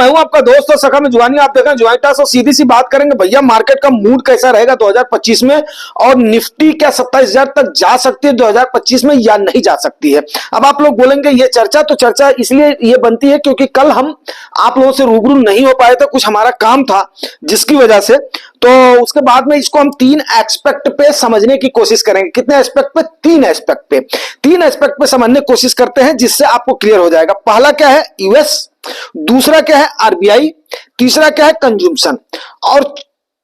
मैं हूं आपका दोस्त और सखा में जुआनी। आप देख रहे हैं जुआनी टास और सीधी सी बात करेंगे भैया मार्केट का मूड कैसा रहेगा 2025 में, और निफ्टी क्या 27,000 तक जा सकती है 2025 में या नहीं जा सकती है। अब आप लोग बोलेंगे ये चर्चा तो चर्चा इसलिए ये बनती है क्योंकि कल हम आप लोगों से रूबरू नहीं हो पाए थे, कुछ हमारा काम था जिसकी वजह से। तो उसके बाद में इसको हम 3 एस्पेक्ट पे समझने की कोशिश करेंगे। कितने एस्पेक्ट पे? 3 एस्पेक्ट पे। 3 एस्पेक्ट पे समझने की कोशिश करते हैं जिससे आपको क्लियर हो जाएगा। पहला क्या है? यूएस, दूसरा क्या है? आरबीआई, तीसरा क्या है? कंज्यूमशन, और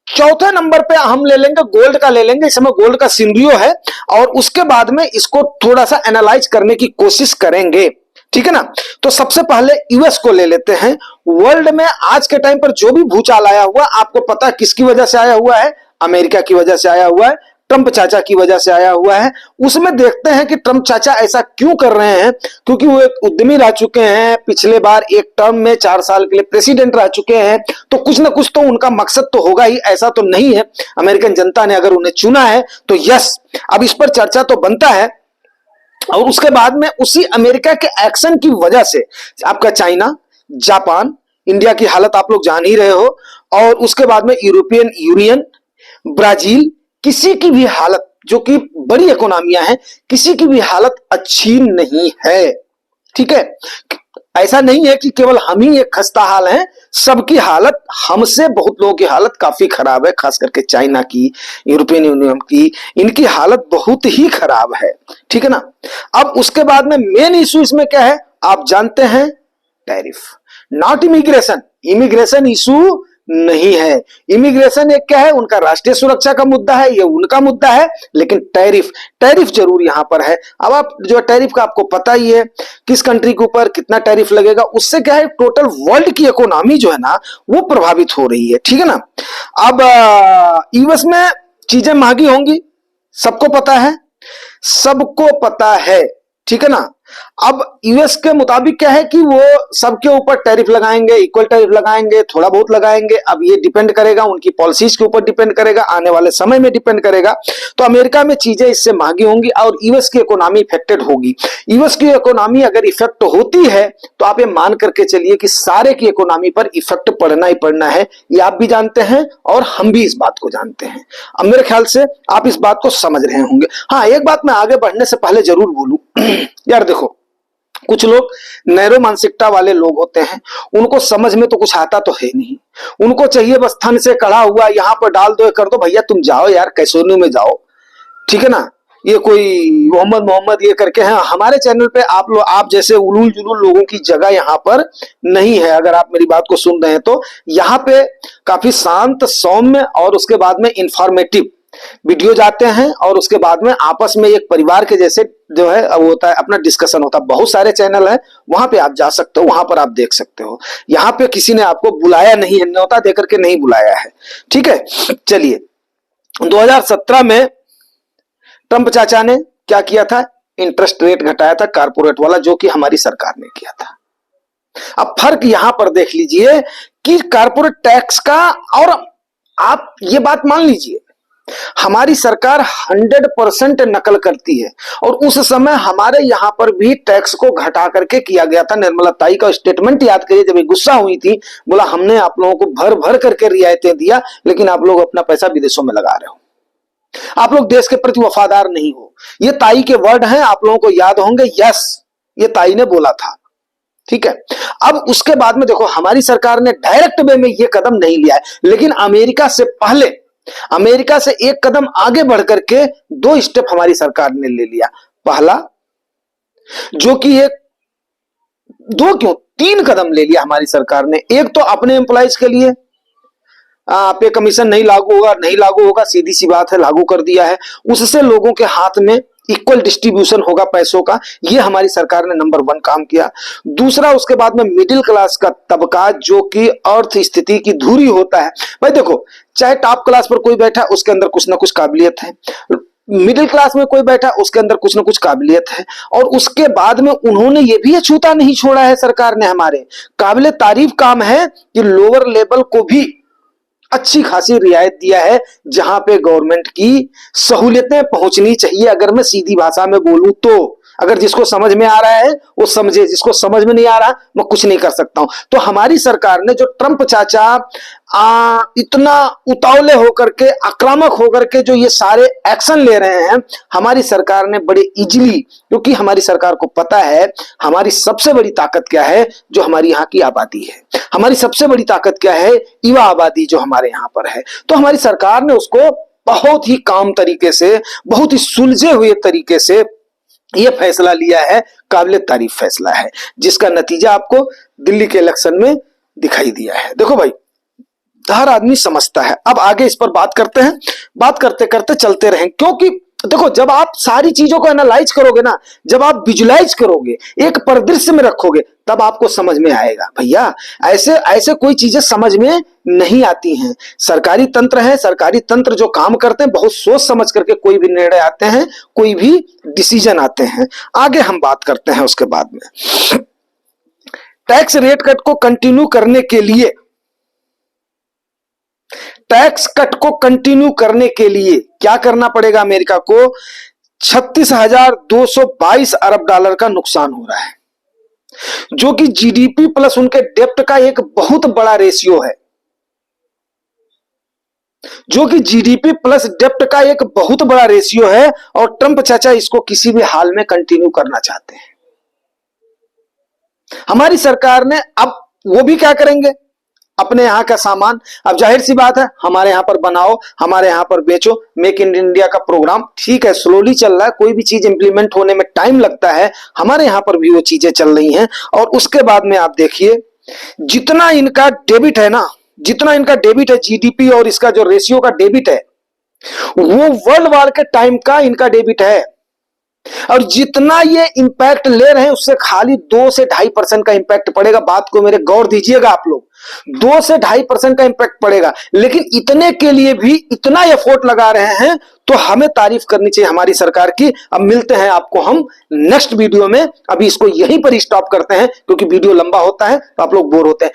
चौथे नंबर पे हम ले लेंगे गोल्ड का ले लेंगे। इस समय गोल्ड का सिनेरियो है और उसके बाद में इसको थोड़ा सा एनालाइज करने की कोशिश करेंगे, ठीक है ना। तो सबसे पहले यूएस को ले लेते हैं। वर्ल्ड में आज के टाइम पर जो भी भूचाल आया हुआ, आपको पता है किसकी वजह से आया हुआ है? अमेरिका की वजह से आया हुआ है, ट्रंप चाचा की वजह से आया हुआ है। उसमें देखते हैं कि ट्रंप चाचा ऐसा क्यों कर रहे हैं, क्योंकि वो एक उद्यमी रह चुके हैं, पिछले बार एक टर्म में 4 साल के लिए प्रेसिडेंट रह चुके हैं, तो कुछ ना कुछ तो उनका मकसद तो होगा ही। ऐसा तो नहीं है, अमेरिकन जनता ने अगर उन्हें चुना है तो यस, अब इस पर चर्चा तो बनता है। और उसके बाद में उसी अमेरिका के एक्शन की वजह से आपका चाइना, जापान, इंडिया की हालत आप लोग जान ही रहे हो, और उसके बाद में यूरोपियन यूनियन, ब्राजील, किसी की भी हालत, जो कि बड़ी इकोनॉमियां हैं, किसी की भी हालत अच्छी नहीं है, ठीक है। ऐसा नहीं है कि केवल हम ही एक खस्ता हाल हैं, सबकी हालत, हमसे बहुत लोगों की हालत काफी खराब है, खास करके चाइना की, यूरोपियन यूनियन की, इनकी हालत बहुत ही खराब है, ठीक है ना। अब उसके बाद में मेन इशू इसमें क्या है आप जानते हैं? Tariff, not immigration. Immigration issue नहीं है। इमिग्रेशन एक क्या है? उनका राष्ट्रीय सुरक्षा का मुद्दा है, ये उनका मुद्दा है, लेकिन टैरिफ, टैरिफ जरूर यहां पर है। अब आप जो टैरिफ का आपको पता ही है, किस कंट्री के ऊपर कितना टैरिफ लगेगा, उससे क्या है टोटल वर्ल्ड की इकोनॉमी जो है ना वो प्रभावित हो रही है, ठीक है ना। अब यूएस में चीजें महंगी होंगी, सबको पता है, सबको पता है, ठीक है ना। अब यूएस के मुताबिक क्या है कि वो सबके ऊपर टैरिफ लगाएंगे, इक्वल टैरिफ लगाएंगे, थोड़ा बहुत लगाएंगे। अब ये डिपेंड करेगा उनकी पॉलिसीज के ऊपर, डिपेंड करेगा आने वाले समय में, डिपेंड करेगा। तो अमेरिका में चीजें इससे महंगी होंगी और यूएस की इकोनॉमी इफेक्टेड होगी। यूएस की इकोनॉमी अगर इफेक्ट होती है तो आप ये मान करके चलिए कि सारे की इकोनॉमी पर इफेक्ट पड़ना ही पड़ना है। ये आप भी जानते हैं और हम भी इस बात को जानते हैं। अब मेरे ख्याल से आप इस बात को समझ रहे होंगे। हाँ, एक बात मैं आगे बढ़ने से पहले जरूर बोलूं यार, देखो कुछ लोग नैरो मानसिकता वाले लोग होते हैं, उनको समझ में तो कुछ आता तो है नहीं, उनको चाहिए बस थन से कड़ा हुआ यहां पर डाल दो, कर दो, भैया तुम जाओ यार कैसोनी में जाओ, ठीक है ना। ये कोई मोहम्मद ये करके हैं। हमारे चैनल पे आप लोग, आप जैसे उलूल जुलूल लोगों की जगह यहाँ पर नहीं है। अगर आप मेरी बात को सुन रहे हैं तो यहाँ पे काफी शांत, सौम्य और उसके बाद में इंफॉर्मेटिव वीडियो जाते हैं, और उसके बाद में आपस में एक परिवार के जैसे जो है वो होता है, अपना डिस्कशन होता है। बहुत सारे चैनल है, वहां पे आप जा सकते हो, वहां पर आप देख सकते हो। यहाँ पे किसी ने आपको बुलाया नहीं है, न्योता देकर के नहीं बुलाया है, ठीक है। चलिए, 2017 में ट्रंप चाचा ने क्या किया था? इंटरेस्ट रेट घटाया था कारपोरेट वाला, जो कि हमारी सरकार ने किया था। अब फर्क यहां पर देख लीजिए कि कारपोरेट टैक्स का, और आप ये बात मान लीजिए हमारी सरकार 100% नकल करती है, और उस समय हमारे यहां पर भी टैक्स को घटा करके किया गया था। निर्मला ताई का स्टेटमेंट याद करिए, जब ये गुस्सा हुई थी, बोला हमने आप लोगों को भर भर करके रियायतें दिया, लेकिन आप लोग अपना पैसा विदेशों में लगा रहे हो, आप लोग देश के प्रति वफादार नहीं हो। ये ताई के वर्ड हैं, आप लोगों को याद होंगे। यस, ये ताई ने बोला था, ठीक है। अब उसके बाद में देखो हमारी सरकार ने डायरेक्ट वे में ये कदम नहीं लिया है, लेकिन अमेरिका से पहले, अमेरिका से एक कदम आगे बढ़ करके 2 स्टेप हमारी सरकार ने ले लिया। पहला, जो कि एक, 2 क्यों 3 कदम ले लिया हमारी सरकार ने। एक तो अपने एम्प्लॉइज के लिए पे कमीशन नहीं लागू होगा, नहीं लागू होगा, सीधी सी बात है, लागू कर दिया है। उससे लोगों के हाथ में इक्वल डिस्ट्रीब्यूशन होगा पैसों का, ये हमारी सरकार ने नंबर 1 काम किया। दूसरा, उसके बाद में मिडिल क्लास का तबका, जो कि अर्थ स्थिति की धुरी होता है। भाई देखो, चाहे टॉप क्लास पर कोई बैठा उसके अंदर कुछ ना कुछ काबिलियत है, मिडिल क्लास में कोई बैठा उसके अंदर कुछ ना कुछ काबिलियत है, और उसके बाद में उन्होंने ये भी अछूता नहीं छोड़ा है सरकार ने। हमारे काबिले तारीफ काम है कि लोअर लेवल को भी अच्छी खासी रियायत दिया है, जहां पे गवर्नमेंट की सहूलियतें पहुंचनी चाहिए। अगर मैं सीधी भाषा में बोलूं तो अगर जिसको समझ में आ रहा है वो समझे, जिसको समझ में नहीं आ रहा मैं कुछ नहीं कर सकता हूं। तो हमारी सरकार ने, जो ट्रंप चाचा इतना उतावले होकर के, आक्रामक होकर के जो ये सारे एक्शन ले रहे हैं, हमारी सरकार ने बड़े इजीली, क्योंकि हमारी सरकार को पता है हमारी सबसे बड़ी ताकत क्या है, जो हमारी यहाँ की आबादी है। हमारी सबसे बड़ी ताकत क्या है, युवा आबादी जो हमारे यहाँ पर है। तो हमारी सरकार ने उसको बहुत ही काम तरीके से, बहुत ही सुलझे हुए तरीके से यह फैसला लिया है। काबिल तारीफ फैसला है, जिसका नतीजा आपको दिल्ली के इलेक्शन में दिखाई दिया है। देखो भाई, हर आदमी समझता है। अब आगे इस पर बात करते हैं, बात करते करते चलते रहें, क्योंकि देखो जब आप सारी चीजों को एनालाइज करोगे ना, जब आप विजुलाइज करोगे, एक परिदृश्य में रखोगे, तब आपको समझ में आएगा। भैया ऐसे ऐसे कोई चीजें समझ में नहीं आती हैं। सरकारी तंत्र है, सरकारी तंत्र जो काम करते हैं, बहुत सोच समझ करके कोई भी निर्णय आते हैं, कोई भी डिसीजन आते हैं। आगे हम बात करते हैं उसके बाद में। टैक्स रेट कट को कंटिन्यू करने के लिए, टैक्स कट को कंटिन्यू करने के लिए क्या करना पड़ेगा अमेरिका को? 36,222 अरब डॉलर का नुकसान हो रहा है, जो कि जीडीपी प्लस उनके डेप्ट का एक बहुत बड़ा रेशियो है, जो कि जीडीपी प्लस डेप्ट का एक बहुत बड़ा रेशियो है। और ट्रंप चाचा इसको किसी भी हाल में कंटिन्यू करना चाहते हैं। हमारी सरकार ने, अब वो भी क्या करेंगे, अपने यहां का सामान, अब जाहिर सी बात है हमारे यहां पर बनाओ, हमारे यहां पर बेचो, मेक इन इंडिया का प्रोग्राम ठीक है, स्लोली चल रहा है, कोई भी चीज इंप्लीमेंट होने में टाइम लगता है, हमारे यहां पर भी वो चीजें चल रही हैं। और उसके बाद में आप देखिए, जितना इनका डेबिट है ना, जितना इनका डेबिट है जीडीपी और इसका जो रेशियो का डेबिट है, वो वर्ल्ड वार के टाइम का इनका डेबिट है। और जितना ये इंपैक्ट ले रहे हैं, उससे खाली 2 से 2.5% का इंपैक्ट पड़ेगा। बात को मेरे गौर दीजिएगा आप लोग, 2 से 2.5% का इंपैक्ट पड़ेगा, लेकिन इतने के लिए भी इतना एफर्ट लगा रहे हैं, तो हमें तारीफ करनी चाहिए हमारी सरकार की। अब मिलते हैं आपको हम नेक्स्ट वीडियो में, अभी इसको यहीं पर स्टॉप करते हैं, क्योंकि वीडियो लंबा होता है तो आप लोग बोर होते हैं।